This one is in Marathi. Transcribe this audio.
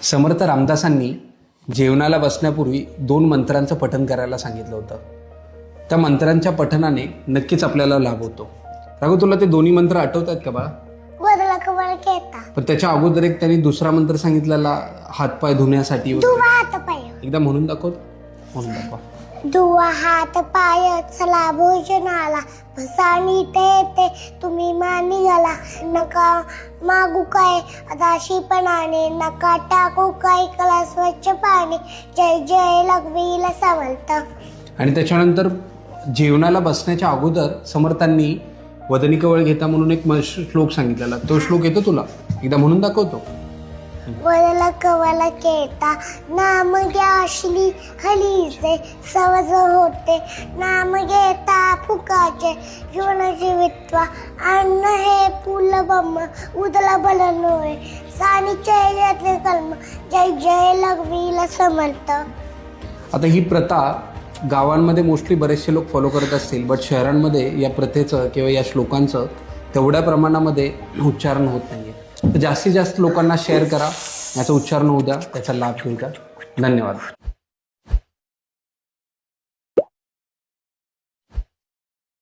समर्थ रामदासांनी जेवणाला बसण्यापूर्वी 2 मंत्रांचं पठण करायला सांगितलं होतं. त्या मंत्रांच्या पठणाने नक्कीच आपल्याला लाभ होतो. राघव, तुला ते दोन्ही मंत्र आठवतात का बाळा? वरला कवर घेता पण त्याच्या अगोदर एक त्यांनी दुसरा मंत्र सांगितलेला हातपाय धुण्यासाठी वगैरे. दुवा हात पाय, एकदा म्हणून दाखव. म्हणून दाखवा. दुवा हात पाय चला भोजनाला, भसानी ते तुम्ही मानी घाला. नका मागू काय दाशीपणाने, नका टाकू काय कला स्वच्छ पाणी. जय जय लघवीला समर्थ. आणि त्याच्यानंतर जेवणाला बसण्याच्या अगोदर समर्थांनी वदनी कवळ घेता म्हणून एक श्लोक सांगितलेला. तो श्लोक येतो तुला? एकदा म्हणून दाखवतो. वरला कवला केता, नाम घ्याशली हलीचे सहज होते. नाम घेता फुकाचे जीवन जीवित्वा, अन्न हे फुल ब्रह्म उदला बल नोय. सानिचयातले कल्म जय जय लघवीला समर्थ. आता ही प्रथा गावांमध्ये मोस्टली बरेचसे लोक फॉलो करत असतील, बट शहरांमध्ये या प्रथेचं किंवा या श्लोकांचं तेवढ्या प्रमाणामध्ये उच्चारण होत नाही आहे. तर जास्तीत जास्त लोकांना शेअर करा, याचं उच्चारण होऊ द्या, त्याचा लाभ घेऊ द्या. धन्यवाद.